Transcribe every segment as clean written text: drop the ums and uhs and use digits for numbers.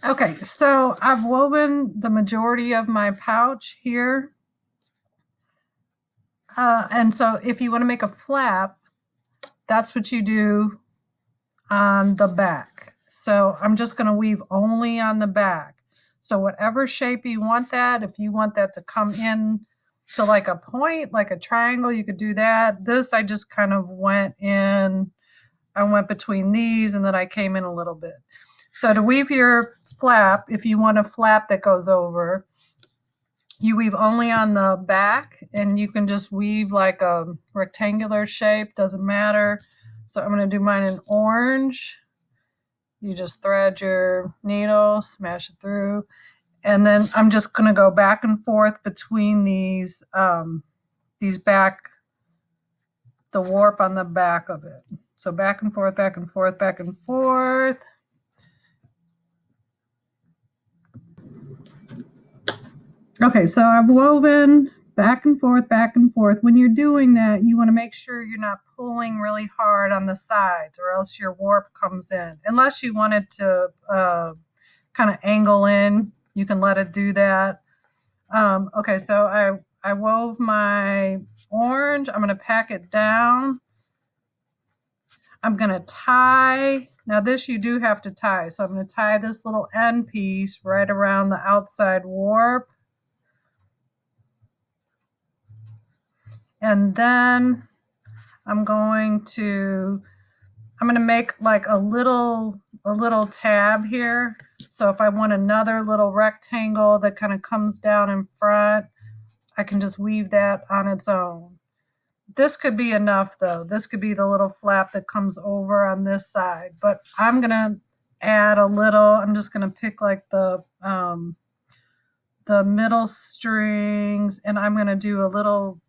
Okay, so I've woven the majority of my pouch here. And so if you want to make a flap, that's what you do on the back. So I'm just going to weave only on the back. So whatever shape you want that, if you want that to come in to like a point, like a triangle, you could do that. This, I just kind of went in, I went between these and then I came in a little bit. So to weave your flap, if you want a flap that goes over, you weave only on the back and you can just weave like a rectangular shape, doesn't matter. So I'm going to do mine in orange. You just thread your needle, smash it through, and then I'm just going to go back and forth between these back, the warp on the back of it. So back and forth, back and forth, back and forth. Okay, so I've woven back and forth, back and forth. When you're doing that, you want to make sure you're not pulling really hard on the sides or else your warp comes in. Unless you want it to kind of angle in, you can let it do that. Okay, so I wove my orange. I'm going to pack it down. I'm going to tie. Now this you do have to tie. So I'm going to tie this little end piece right around the outside warp. And then I'm going to make like a little tab here. So if I want another little rectangle that kind of comes down in front, I can just weave that on its own. This could be enough though. This could be the little flap that comes over on this side, but I'm gonna add a little, I'm just gonna pick like the middle strings and I'm gonna do a little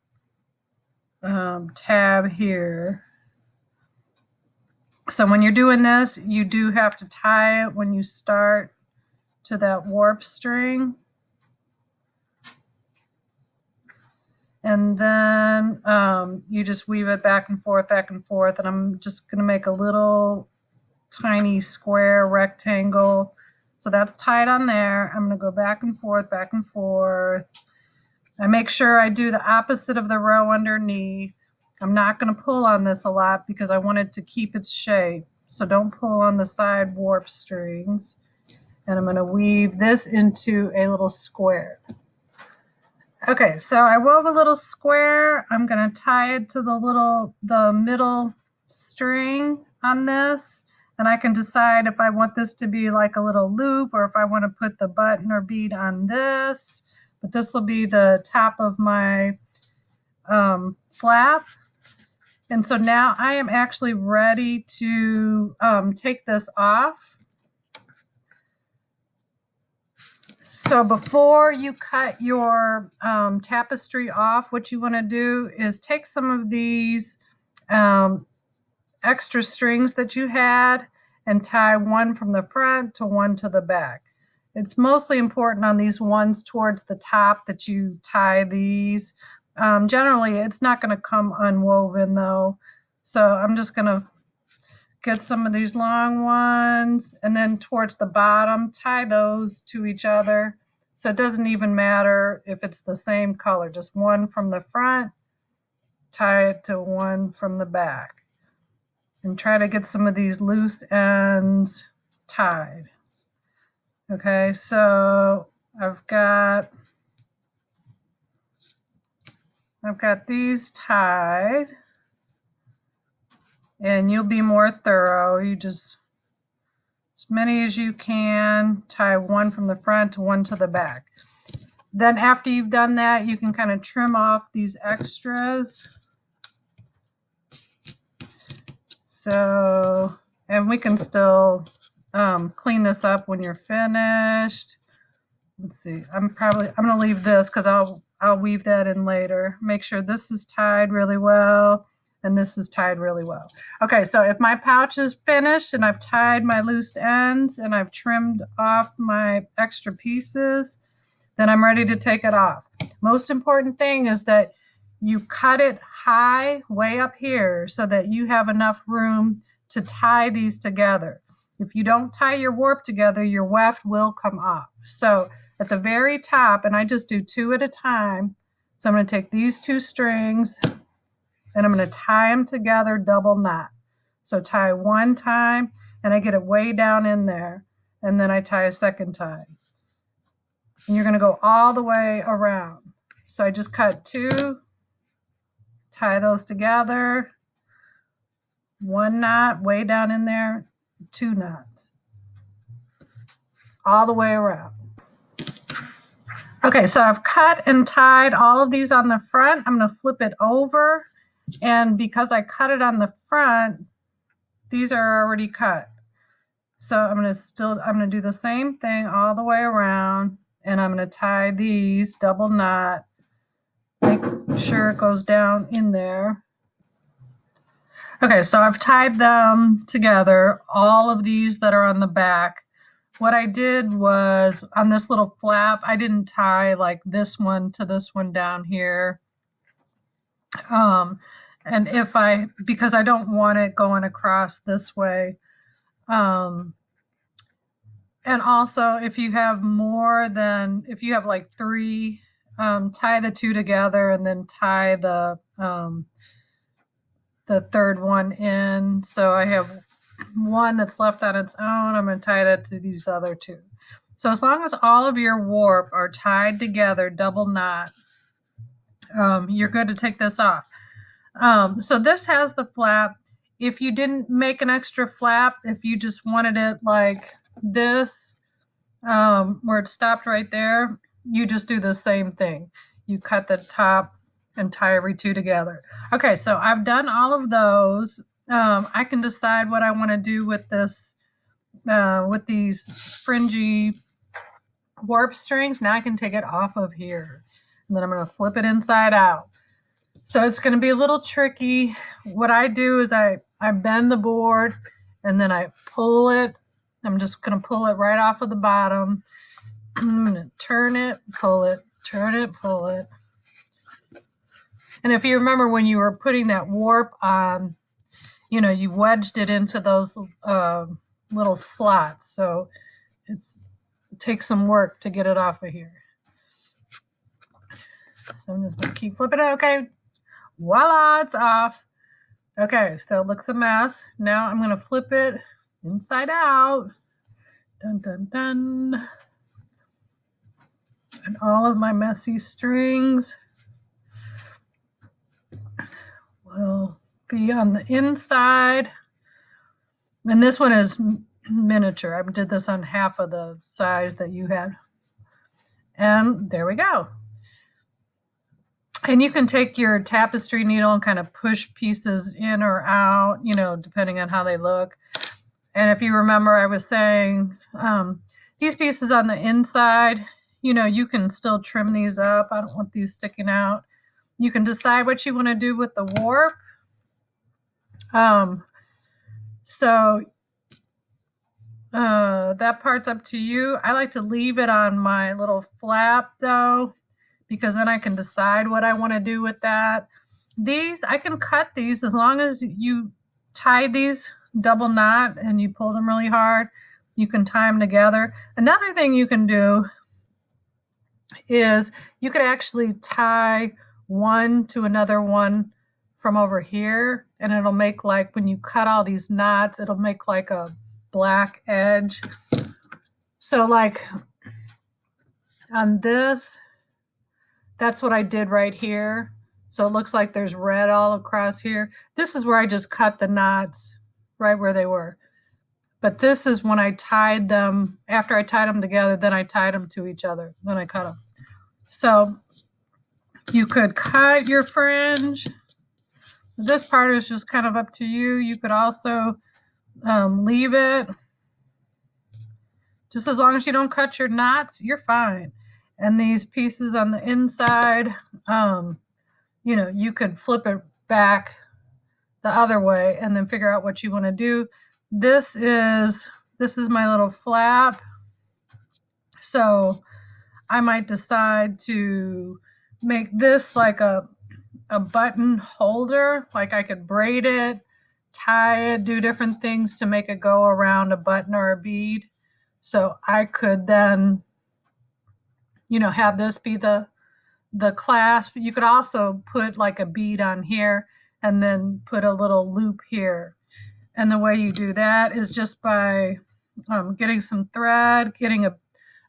tab here. So when you're doing this, you do have to tie it when you start to that warp string. And then you just weave it back and forth, back and forth. And I'm just going to make a little tiny square rectangle. So that's tied on there. I'm going to go back and forth, back and forth. I make sure I do the opposite of the row underneath. I'm not going to pull on this a lot because I want it to keep its shape. So don't pull on the side warp strings. And I'm going to weave this into a little square. Okay, so I wove a little square. I'm going to tie it to the middle string on this. And I can decide if I want this to be like a little loop or if I want to put the button or bead on this. But this will be the top of my flap. And so now I am actually ready to take this off. So before you cut your tapestry off, what you want to do is take some of these extra strings that you had and tie one from the front to one to the back. It's mostly important on these ones towards the top that you tie these. Generally, it's not going to come unwoven though. So I'm just going to get some of these long ones and then towards the bottom, tie those to each other. So it doesn't even matter if it's the same color, just one from the front, tie it to one from the back. And try to get some of these loose ends tied. Okay, so I've got these tied. And you'll be more thorough. You just, as many as you can, tie one from the front to one to the back. Then after you've done that, you can kind of trim off these extras. So, and we can still clean this up when you're finished. Let's see, I'm going to leave this because I'll weave that in later. Make sure this is tied really well and this is tied really well. Okay, so if my pouch is finished and I've tied my loose ends and I've trimmed off my extra pieces, then I'm ready to take it off. Most important thing is that you cut it high, way up here, so that you have enough room to tie these together. If you don't tie your warp together, your weft will come off. So at the very top, and I just do 2 at a time. So I'm going to take these 2 strings and I'm going to tie them together double knot. So tie 1 time and I get it way down in there. And then I tie a 2nd time. And you're going to go all the way around. So I just cut 2, tie those together, 1 knot way down in there, 2 knots, all the way around. Okay, so I've cut and tied all of these on the front. I'm going to flip it over, and because I cut it on the front, these are already cut. So I'm going to do the same thing all the way around, and I'm going to tie these double knot, make sure it goes down in there. Okay, so I've tied them together, all of these that are on the back. What I did was on this little flap, I didn't tie like this one to this one down here. And because I don't want it going across this way. And also if you have like 3, tie the 2 together and then tie the 3rd one in. So I have 1 that's left on its own. I'm going to tie that to these other 2. So as long as all of your warp are tied together, double knot, you're good to take this off. So this has the flap. If you didn't make an extra flap, if you just wanted it like this, where it stopped right there, you just do the same thing. You cut the top and tie every 2 together. Okay, so I've done all of those. I can decide what I want to do with this, with these fringy warp strings. Now I can take it off of here, and then I'm going to flip it inside out. So it's going to be a little tricky. What I do is I bend the board and then I pull it. I'm just going to pull it right off of the bottom. I'm going to turn it, pull it, turn it, pull it. And if you remember when you were putting that warp on, you wedged it into those little slots. So it takes some work to get it off of here. So I'm just going to keep flipping it. Okay. Voila, it's off. Okay, so it looks a mess. Now I'm going to flip it inside out. Dun, dun, dun. And all of my messy strings will be on the inside. And this one is miniature. I did this on half of the size that you had. And there we go. And you can take your tapestry needle and kind of push pieces in or out, depending on how they look. And if you remember, I was saying these pieces on the inside, you can still trim these up. I don't want these sticking out. You can decide what you want to do with the warp. So that part's up to you. I like to leave it on my little flap though, because then I can decide what I want to do with that. These, I can cut these as long as you tie these double knot and you pull them really hard. You can tie them together. Another thing you can do is you could actually tie one to another one from over here, and it'll make like, when you cut all these knots, it'll make like a black edge. So like on this, that's what I did right here. So it looks like there's red all across here. This is where I just cut the knots right where they were. But this is when I tied them, after I tied them together, then I tied them to each other, then I cut them. So you could cut your fringe. This part is just kind of up to you. You could also leave it. Just as long as you don't cut your knots, you're fine. And these pieces on the inside, you could flip it back the other way and then figure out what you want to do. This is my little flap. So I might decide to make this like a button holder. Like I could braid it, tie it, do different things to make it go around a button or a bead. So I could then, you know, have this be the clasp. You could also put like a bead on here and then put a little loop here. And the way you do that is just by getting some thread, getting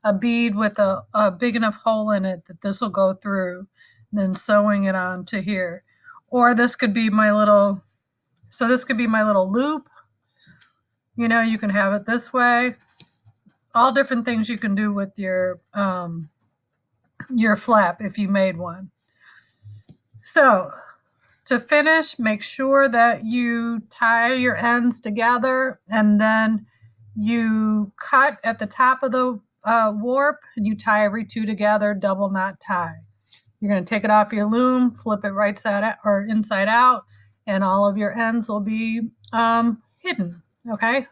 a bead with a big enough hole in it that this will go through, then sewing it onto here. Or this could be my little, so this could be my little loop. You know, you can have it this way. All different things you can do with your flap if you made one. So to finish, make sure that you tie your ends together and then you cut at the top of the warp and you tie every two together, double knot tie. You're going to take it off your loom, flip it right side out or inside out, and all of your ends will be hidden. Okay,